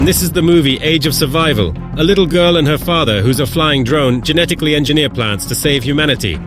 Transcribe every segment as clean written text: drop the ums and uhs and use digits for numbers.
This is the movie Age of Survival. A little girl and her father, who's a flying drone, genetically engineer plants to save humanity.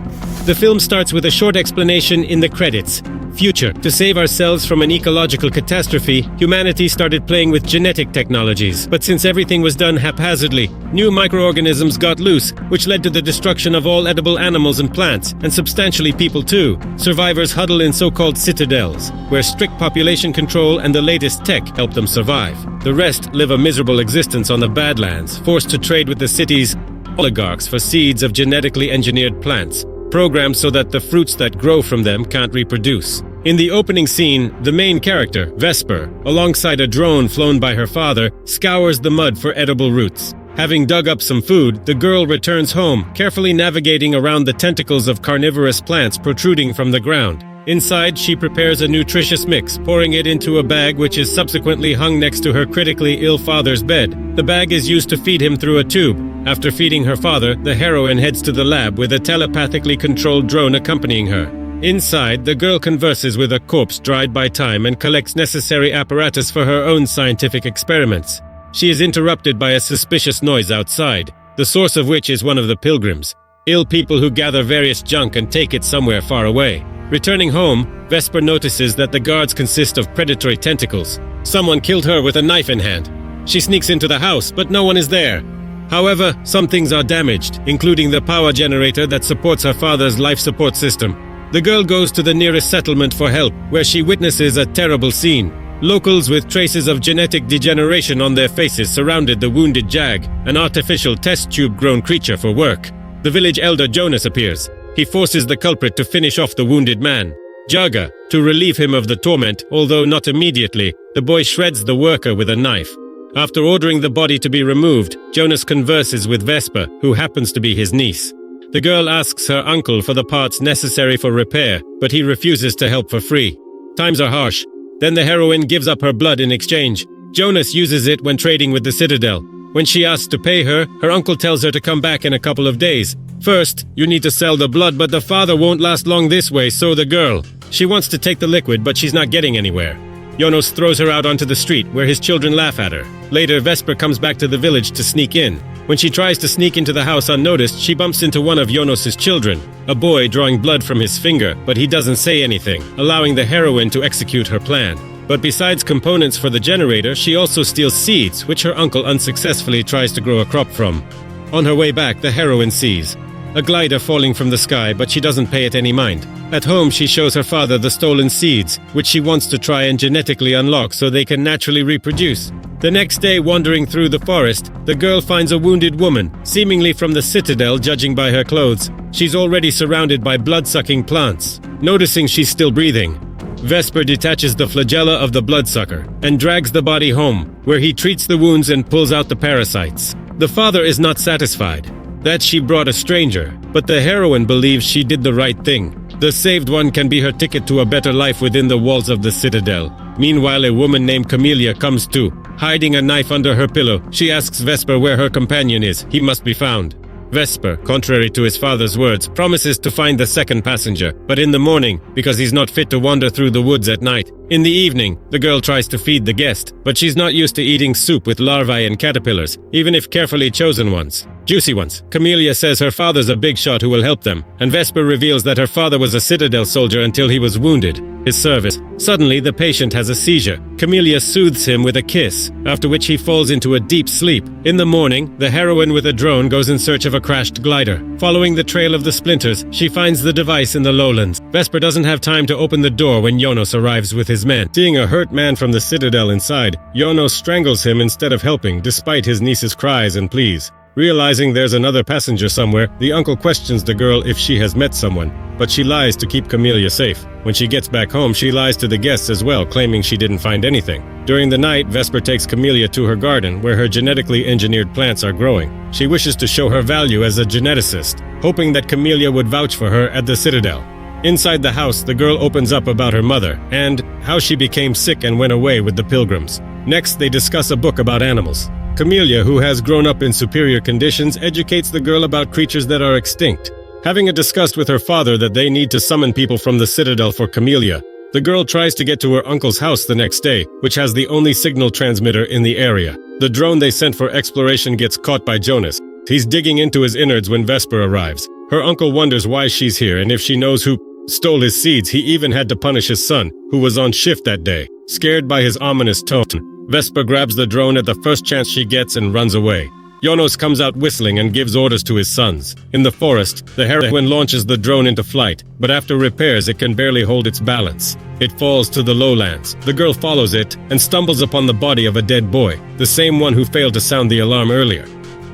The film starts with a short explanation in the credits. Future. To save ourselves from an ecological catastrophe, humanity started playing with genetic technologies. But since everything was done haphazardly, new microorganisms got loose, which led to the destruction of all edible animals and plants, and substantially people too. Survivors huddle in so-called citadels, where strict population control and the latest tech help them survive. The rest live a miserable existence on the Badlands, forced to trade with the city's oligarchs for seeds of genetically engineered plants, programmed so that the fruits that grow from them can't reproduce. In the opening scene, the main character, Vesper, alongside a drone flown by her father, scours the mud for edible roots. Having dug up some food, the girl returns home, carefully navigating around the tentacles of carnivorous plants protruding from the ground. Inside, she prepares a nutritious mix, pouring it into a bag which is subsequently hung next to her critically ill father's bed. The bag is used to feed him through a tube. After feeding her father, the heroine heads to the lab with a telepathically controlled drone accompanying her. Inside, the girl converses with a corpse dried by time and collects necessary apparatus for her own scientific experiments. She is interrupted by a suspicious noise outside, the source of which is one of the pilgrims, ill people who gather various junk and take it somewhere far away. Returning home, Vesper notices that the guards consist of predatory tentacles. Someone killed her with a knife in hand. She sneaks into the house, but no one is there. However, some things are damaged, including the power generator that supports her father's life support system. The girl goes to the nearest settlement for help, where she witnesses a terrible scene. Locals with traces of genetic degeneration on their faces surrounded the wounded Jag, an artificial test tube-grown creature for work. The village elder Jonas appears. He forces the culprit to finish off the wounded man. Jaga, to relieve him of the torment, although not immediately, the boy shreds the worker with a knife. After ordering the body to be removed, Jonas converses with Vesper, who happens to be his niece. The girl asks her uncle for the parts necessary for repair, but he refuses to help for free. Times are harsh. Then the heroine gives up her blood in exchange. Jonas uses it when trading with the Citadel. When she asks to pay her, her uncle tells her to come back in a couple of days. First, you need to sell the blood, but the father won't last long this way, so the girl. She wants to take the liquid, but she's not getting anywhere. Jonas throws her out onto the street, where his children laugh at her. Later, Vesper comes back to the village to sneak in. When she tries to sneak into the house unnoticed, she bumps into one of Jonas's children, a boy drawing blood from his finger, but he doesn't say anything, allowing the heroine to execute her plan. But besides components for the generator, she also steals seeds, which her uncle unsuccessfully tries to grow a crop from. On her way back, the heroine sees a glider falling from the sky, but she doesn't pay it any mind. At home, she shows her father the stolen seeds, which she wants to try and genetically unlock so they can naturally reproduce. The next day, wandering through the forest, the girl finds a wounded woman, seemingly from the Citadel, judging by her clothes. She's already surrounded by blood-sucking plants. Noticing she's still breathing, Vesper detaches the flagella of the bloodsucker and drags the body home, where he treats the wounds and pulls out the parasites. The father is not satisfied that she brought a stranger, but the heroine believes she did the right thing. The saved one can be her ticket to a better life within the walls of the Citadel. Meanwhile, a woman named Camellia comes too. Hiding a knife under her pillow, she asks Vesper where her companion is. He must be found. Vesper, contrary to his father's words, promises to find the second passenger, but in the morning, because he's not fit to wander through the woods at night. In the evening, the girl tries to feed the guest, but she's not used to eating soup with larvae and caterpillars, even if carefully chosen ones. Juicy ones. Camellia says her father's a big shot who will help them, and Vesper reveals that her father was a Citadel soldier until he was wounded. His service. Suddenly, the patient has a seizure. Camellia soothes him with a kiss, after which he falls into a deep sleep. In the morning, the heroine with a drone goes in search of a crashed glider. Following the trail of the splinters, she finds the device in the lowlands. Vesper doesn't have time to open the door when Jonas arrives with his men. Seeing a hurt man from the Citadel inside, Jonas strangles him instead of helping, despite his niece's cries and pleas. Realizing there's another passenger somewhere, the uncle questions the girl if she has met someone, but she lies to keep Camellia safe. When she gets back home, she lies to the guests as well, claiming she didn't find anything. During the night, Vesper takes Camellia to her garden, where her genetically engineered plants are growing. She wishes to show her value as a geneticist, hoping that Camellia would vouch for her at the Citadel. Inside the house, the girl opens up about her mother, and how she became sick and went away with the pilgrims. Next, they discuss a book about animals. Camellia, who has grown up in superior conditions, educates the girl about creatures that are extinct. Having discussed with her father that they need to summon people from the Citadel for Camellia, the girl tries to get to her uncle's house the next day, which has the only signal transmitter in the area. The drone they sent for exploration gets caught by Jonas. He's digging into his innards when Vesper arrives. Her uncle wonders why she's here and if she knows who stole his seeds. He even had to punish his son, who was on shift that day. Scared by his ominous tone, Vesper grabs the drone at the first chance she gets and runs away. Jonas comes out whistling and gives orders to his sons. In the forest, the heroine launches the drone into flight, but after repairs it can barely hold its balance. It falls to the lowlands. The girl follows it and stumbles upon the body of a dead boy, the same one who failed to sound the alarm earlier.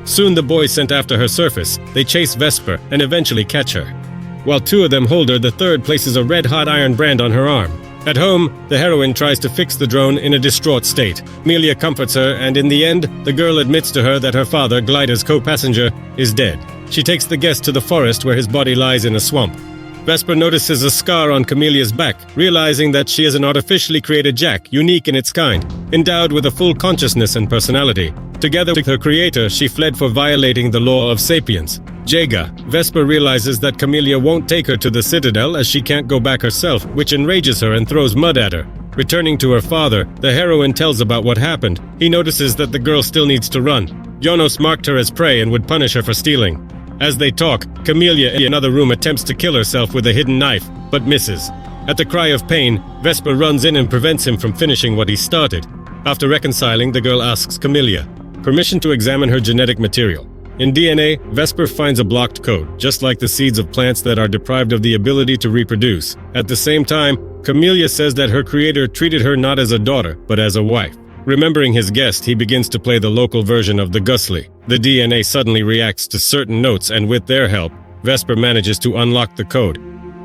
Soon the boy sent after her surface. They chase Vesper and eventually catch her. While two of them hold her, the third places a red-hot iron brand on her arm. At home, the heroine tries to fix the drone in a distraught state. Amelia comforts her, and in the end, the girl admits to her that her father, Glider's co-passenger, is dead. She takes the guest to the forest where his body lies in a swamp. Vesper notices a scar on Camelia's back, realizing that she is an artificially created Jack, unique in its kind, endowed with a full consciousness and personality. Together with her creator, she fled for violating the law of sapience. Jaga, Vesper realizes that Camelia won't take her to the Citadel as she can't go back herself, which enrages her and throws mud at her. Returning to her father, the heroine tells about what happened. He notices that the girl still needs to run. Jonas marked her as prey and would punish her for stealing. As they talk, Camelia in another room attempts to kill herself with a hidden knife, but misses. At the cry of pain, Vesper runs in and prevents him from finishing what he started. After reconciling, the girl asks Camelia permission to examine her genetic material. In DNA, Vesper finds a blocked code, just like the seeds of plants that are deprived of the ability to reproduce. At the same time, Camelia says that her creator treated her not as a daughter, but as a wife. Remembering his guest, he begins to play the local version of the Gusli. The DNA suddenly reacts to certain notes, and with their help, Vesper manages to unlock the code.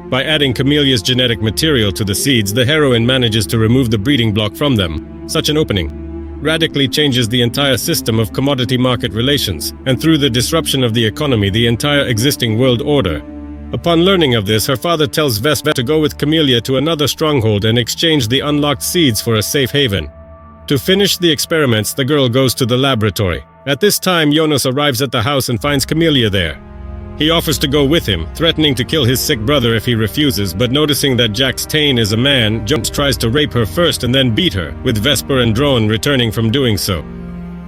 By adding Camelia's genetic material to the seeds, the heroine manages to remove the breeding block from them. Such an opening radically changes the entire system of commodity market relations, and through the disruption of the economy, the entire existing world order. Upon learning of this, her father tells Vesper to go with Camelia to another stronghold and exchange the unlocked seeds for a safe haven. To finish the experiments, the girl goes to the laboratory. At this time, Jonas arrives at the house and finds Camelia there. He offers to go with him, threatening to kill his sick brother if he refuses, but noticing that Jack's Tane is a man, Jonas tries to rape her first and then beat her, with Vesper and Drone returning from doing so.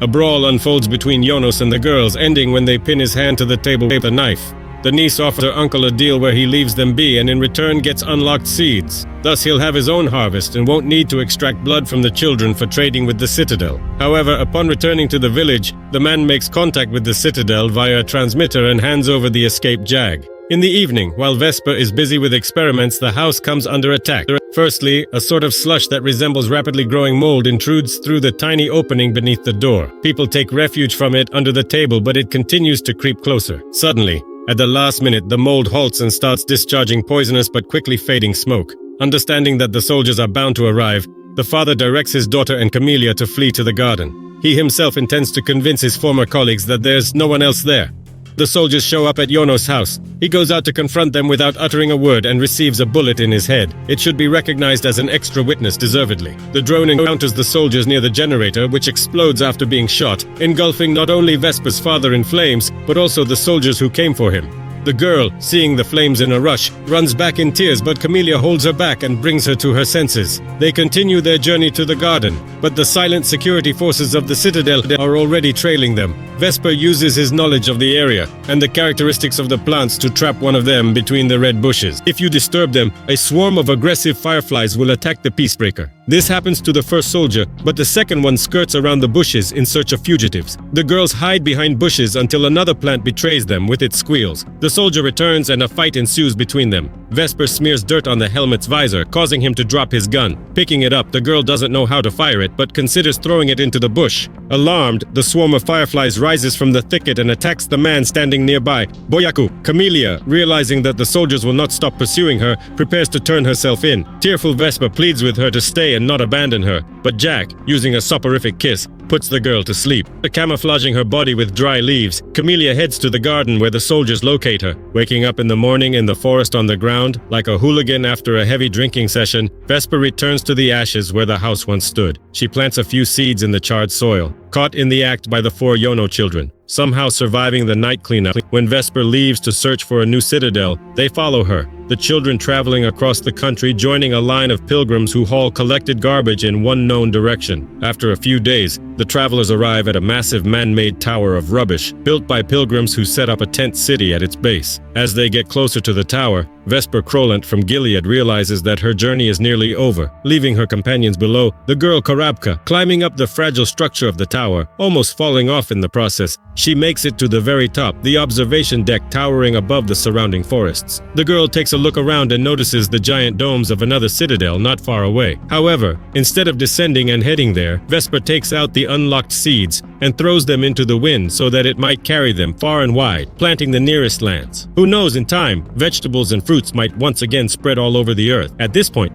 A brawl unfolds between Jonas and the girls, ending when they pin his hand to the table with a knife. The niece offers her uncle a deal where he leaves them be and in return gets unlocked seeds. Thus he'll have his own harvest and won't need to extract blood from the children for trading with the Citadel. However, upon returning to the village, the man makes contact with the Citadel via a transmitter and hands over the escaped Jag. In the evening, while Vesper is busy with experiments, the house comes under attack. Firstly, a sort of slush that resembles rapidly growing mold intrudes through the tiny opening beneath the door. People take refuge from it under the table, but it continues to creep closer. Suddenly, at the last minute, the mold halts and starts discharging poisonous but quickly fading smoke. Understanding that the soldiers are bound to arrive, the father directs his daughter and Camelia to flee to the garden. He himself intends to convince his former colleagues that there's no one else there. The soldiers show up at Jonas' house. He goes out to confront them without uttering a word and receives a bullet in his head. It should be recognized as an extra witness deservedly. The drone encounters the soldiers near the generator, which explodes after being shot, engulfing not only Vesper's father in flames, but also the soldiers who came for him. The girl, seeing the flames in a rush, runs back in tears, but Camelia holds her back and brings her to her senses. They continue their journey to the garden, but the silent security forces of the Citadel are already trailing them. Vesper uses his knowledge of the area and the characteristics of the plants to trap one of them between the red bushes. If you disturb them, a swarm of aggressive fireflies will attack the peacebreaker. This happens to the first soldier, but the second one skirts around the bushes in search of fugitives. The girls hide behind bushes until another plant betrays them with its squeals. The soldier returns and a fight ensues between them. Vesper smears dirt on the helmet's visor, causing him to drop his gun. Picking it up, the girl doesn't know how to fire it, but considers throwing it into the bush. Alarmed, the swarm of fireflies rises from the thicket and attacks the man standing nearby. Boyaku, Camelia, realizing that the soldiers will not stop pursuing her, prepares to turn herself in. Tearful Vesper pleads with her to stay and not abandon her, but Jack, using a soporific kiss, puts the girl to sleep. Camouflaging her body with dry leaves, Camelia heads to the garden where the soldiers locate her. Waking up in the morning in the forest on the ground, like a hooligan after a heavy drinking session, Vesper returns to the ashes where the house once stood. She plants a few seeds in the charred soil, caught in the act by the 4 Yono children. Somehow surviving the night cleanup, when Vesper leaves to search for a new citadel, they follow her. the children traveling across the country joining a line of pilgrims who haul collected garbage in one known direction. After a few days, the travelers arrive at a massive man-made tower of rubbish, built by pilgrims who set up a tent city at its base. As they get closer to the tower, Vesper Krolant from Gilead realizes that her journey is nearly over. Leaving her companions below, the girl Karabka, climbing up the fragile structure of the tower, almost falling off in the process, she makes it to the very top, the observation deck towering above the surrounding forests. The girl takes a look around and notices the giant domes of another citadel not far away. However, instead of descending and heading there, Vesper takes out the unlocked seeds and throws them into the wind so that it might carry them far and wide, planting the nearest lands. Who knows, in time, vegetables and fruits might once again spread all over the earth. At this point,